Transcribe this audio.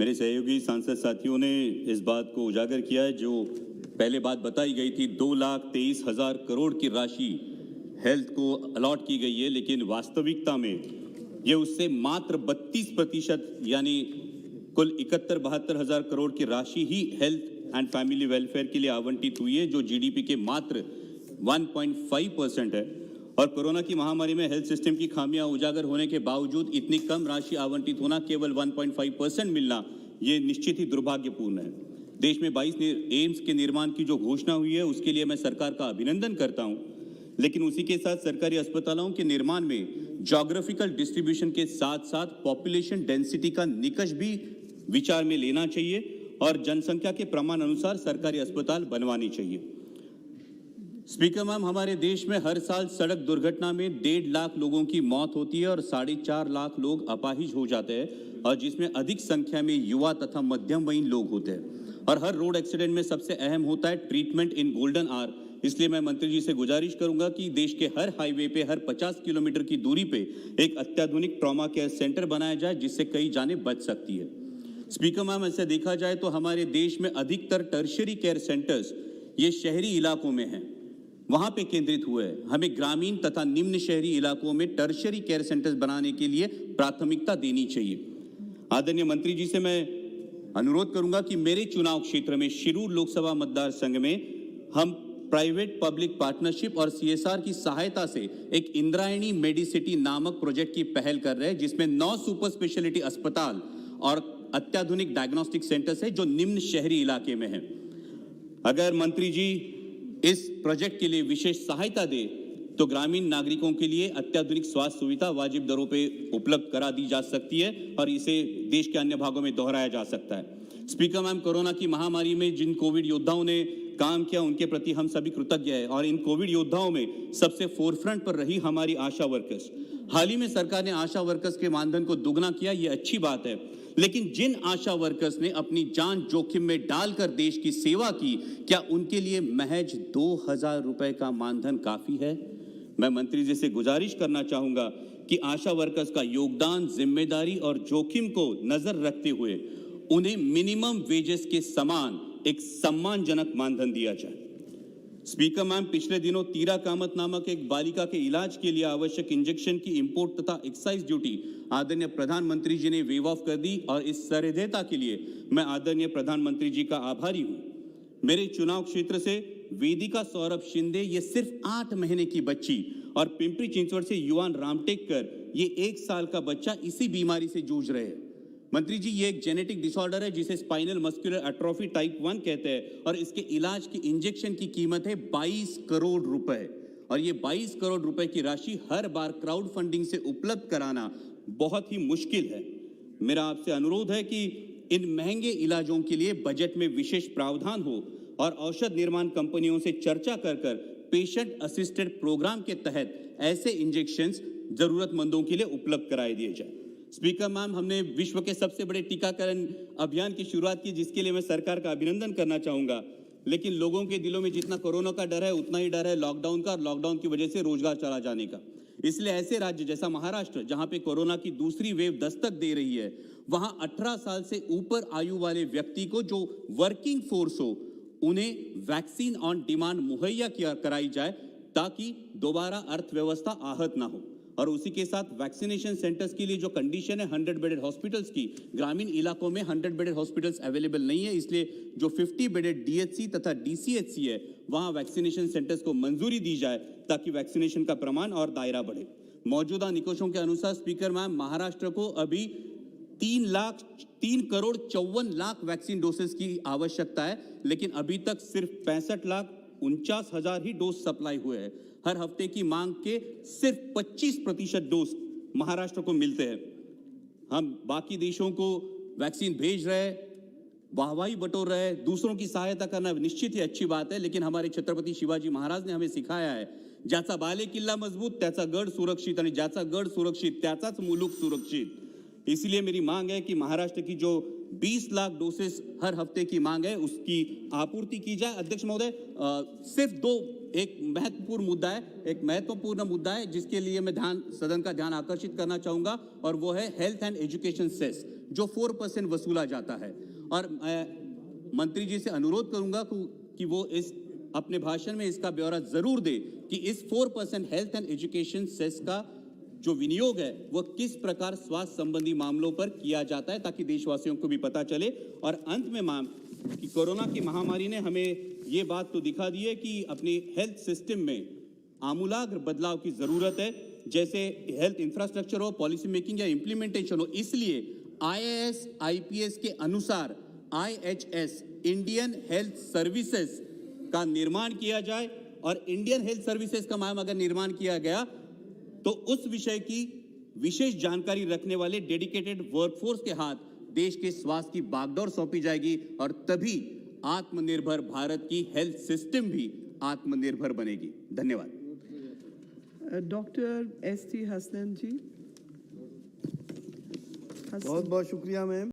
मेरे सहयोगी सांसद साथियों ने इस बात को उजागर किया है जो पहले बात बताई गई थी। 2,23,000 करोड़ की राशि हेल्थ को अलॉट की गई है, लेकिन वास्तविकता में ये उससे मात्र 32% यानी कुल 71-72 हजार करोड़ की राशि ही हेल्थ एंड फैमिली वेलफेयर के लिए आवंटित हुई है, जो जीडीपी के मात्र 1.5% है। और कोरोना की महामारी में हेल्थ सिस्टम की खामियां उजागर होने के बावजूद इतनी कम राशि आवंटित होना, केवल 1.5% मिलना, ये निश्चित ही दुर्भाग्यपूर्ण है। देश में 22 एम्स के निर्माण की जो घोषणा हुई है उसके लिए मैं सरकार का अभिनंदन करता हूं, लेकिन उसी के साथ सरकारी अस्पतालों के निर्माण में ज्योग्राफिकल डिस्ट्रीब्यूशन के साथ साथ पॉपुलेशन डेंसिटी का निकष भी विचार में लेना चाहिए और जनसंख्या के प्रमाण अनुसार सरकारी अस्पताल बनवानी चाहिए। स्पीकर मैम, हमारे देश में हर साल सड़क दुर्घटना में 1.5 लाख लोगों की मौत होती है और 4.5 लाख लोग अपाहिज हो जाते हैं, और जिसमें अधिक संख्या में युवा तथा मध्यम वयीन लोग होते हैं। और हर रोड एक्सीडेंट में सबसे अहम होता है ट्रीटमेंट इन गोल्डन आवर। इसलिए मैं मंत्री जी से गुजारिश करूंगा कि देश के हर हाईवे पे हर 50 किलोमीटर की दूरी पे एक अत्याधुनिक ट्रॉमा केयर सेंटर बनाया जाए, जिससे कई जानें बच सकती है। स्पीकर मैम, ऐसे देखा जाए तो हमारे देश में अधिकतर टर्शियरी केयर सेंटर्स ये शहरी इलाकों में हैं, वहां पे केंद्रित हुए हैं। हमें ग्रामीण तथा निम्न शहरी इलाकों में टर्शियरी केयर सेंटर्स बनाने के लिए प्राथमिकता देनी चाहिए। आदरणीय मंत्री जी से मैं अनुरोध करूंगा कि मेरे चुनाव क्षेत्र में शिरूर लोकसभा मतदार संघ में हम प्राइवेट पब्लिक पार्टनरशिप और सीएसआर की सहायता से एक इंद्रायणी मेडिसिटी नामक प्रोजेक्ट की पहल कर रहे हैं, जिसमें 9 सुपर स्पेशलिटी अस्पताल और अत्याधुनिक डायग्नोस्टिक सेंटर्स है जो निम्न शहरी इलाके में है। अगर मंत्री जी इस प्रोजेक्ट के लिए विशेष सहायता दे तो ग्रामीण नागरिकों के लिए अत्याधुनिक स्वास्थ्य सुविधा वाजिब दरों पे उपलब्ध करा दी जा सकती है और इसे देश के अन्य भागों में दोहराया जा सकता है। स्पीकर मैम, कोरोना की महामारी में जिन कोविड योद्धाओं ने काम किया उनके प्रति हम सभी कृतज्ञ हैं, और इन कोविड योद्धाओं में सबसे फोरफ्रंट पर रही हमारी आशा वर्कर्स। हाल ही में सरकार ने आशा वर्कर्स के मानधन को दुगना किया, ये अच्छी बात है, लेकिन जिन आशा वर्कर्स ने अपनी जान जोखिम में डालकर देश की सेवा की, क्या उनके लिए महज 2,000 रुपए का मानधन काफी है? मैं मंत्री जी से गुजारिश करना चाहूंगा कि आशा वर्कर्स का योगदान, जिम्मेदारी और जोखिम को नजर रखते हुए उन्हें मिनिमम वेजेस के समान एक सम्मानजनक मानधन दिया जाए। स्पीकर मैम, पिछले दिनों तीरा कामत नामक एक बालिका के इलाज के लिए आवश्यक इंजेक्शन की इंपोर्ट तथा एक्साइज ड्यूटी आदरणीय प्रधानमंत्री जी ने वेव ऑफ कर दी, और इस सहृदयता के लिए मैं आदरणीय प्रधानमंत्री जी का आभारी हूं। मेरे चुनाव क्षेत्र से वेदिका सौरभ शिंदे, ये सिर्फ 8 महीने की बच्ची, और पिंपरी चिंचवड से युवान रामटेककर, ये 1 साल का बच्चा इसी बीमारी से जूझ रहे हैं। मंत्री जी, ये एक जेनेटिक डिसऑर्डर है जिसे स्पाइनल मस्कुलर एट्रोफी टाइप 1 कहते हैं, और इसके इलाज की इंजेक्शन की कीमत है 22 करोड़ रुपए, और ये 22 करोड़ रुपए की राशि हर बार क्राउड फंडिंग से उपलब्ध कराना बहुत ही मुश्किल है। मेरा आपसे अनुरोध है कि इन महंगे इलाजों के लिए बजट में विशेष प्रावधान हो और औषध निर्माण कंपनियों से चर्चा कर पेशेंट असिस्टेड प्रोग्राम के तहत ऐसे इंजेक्शंस जरूरतमंदों के लिए उपलब्ध कराए दिए जाए। स्पीकर मैम, हमने विश्व के सबसे बड़े टीकाकरण अभियान की शुरुआत की, जिसके लिए मैं सरकार का अभिनंदन करना चाहूंगा, लेकिन लोगों के दिलों में जितना कोरोना का डर है उतना ही डर है लॉकडाउन का, और लॉकडाउन की वजह से रोजगार चला जाने का। इसलिए ऐसे राज्य जैसा महाराष्ट्र, जहां पे कोरोना की दूसरी वेव दस्तक दे रही है, वहां 18 साल से ऊपर आयु वाले व्यक्ति को जो वर्किंग फोर्स हो, उन्हें वैक्सीन ऑन डिमांड मुहैया कराई जाए, ताकि दोबारा अर्थव्यवस्था आहत ना हो। और उसी के साथ वैक्सीनेशन सेंटर्स के लिए जो कंडीशन है 100 बेडेड हॉस्पिटल्स की, ग्रामीण इलाकों में 100 बेडेड हॉस्पिटल्स अवेलेबल नहीं है, इसलिए जो 50 बेडेड डीएचसी तथा डीसीएचसी है, वहां वैक्सीनेशन सेंटर्स को मंजूरी दी जाए ताकि वैक्सीनेशन का प्रमाण और दायरा बढ़े। मौजूदा निकोशों के अनुसार स्पीकर मैम, महाराष्ट्र को अभी 3 करोड़ 54 लाख वैक्सीन डोसेस की आवश्यकता है, लेकिन अभी तक सिर्फ 65,49,000 ही डोज सप्लाई हुए हैं। हर हफ्ते की मांग के सिर्फ 25% डोज महाराष्ट्र को मिलते हैं। हम बाकी देशों को वैक्सीन भेज रहे हैं, वाहवाही बटोर रहे हैं, दूसरों की सहायता करना निश्चित ही अच्छी बात है, लेकिन हमारे छत्रपति शिवाजी महाराज ने हमें सिखाया है, ज्याचा बाले किल्ला मजबूत त्याचा गड सुरक्षित, आणि ज्याचा गड सुरक्षित त्याचाच मुलुक सुरक्षित। इसलिए मेरी मांग है कि महाराष्ट्र की जो 20 लाख डोसेस हर हफ्ते की मांग है, उसकी आपूर्ति की जाए। अध्यक्ष महोदय, सिर्फ 2 एक महत्वपूर्ण मुद्दा है जिसके लिए मैं सदन का ध्यान आकर्षित करना चाहूंगा, और वो है हेल्थ एंड एजुकेशन सेस जो 4% वसूला जाता है। और मैं मंत्री जी से अनुरोध करूंगा कि वो इस अपने भाषण में इसका ब्यौरा जरूर दे कि इस 4% हेल्थ एंड एजुकेशन सेस का जो विनियोग है वो किस प्रकार स्वास्थ्य संबंधी मामलों पर किया जाता है, ताकि देशवासियों को भी पता चले। और अंत में कि कोरोना की महामारी ने हमें ये बात तो दिखा दी है कि अपने हेल्थ सिस्टम में आमूलाग्र बदलाव की जरूरत है, जैसे हेल्थ इंफ्रास्ट्रक्चर हो, पॉलिसी मेकिंग या इंप्लीमेंटेशन हो। इसलिए IAS IPS के अनुसार IHS इंडियन हेल्थ सर्विसेज का निर्माण किया जाए, और इंडियन हेल्थ सर्विसेज का मैम अगर निर्माण किया गया तो उस विषय की विशेष जानकारी रखने वाले डेडिकेटेड वर्कफोर्स के हाथ देश के स्वास्थ्य की बागडोर सौंपी जाएगी, और तभी आत्मनिर्भर भारत की हेल्थ सिस्टम भी आत्मनिर्भर बनेगी। धन्यवाद। डॉक्टर ST हसनैन जी। बहुत बहुत शुक्रिया मैम।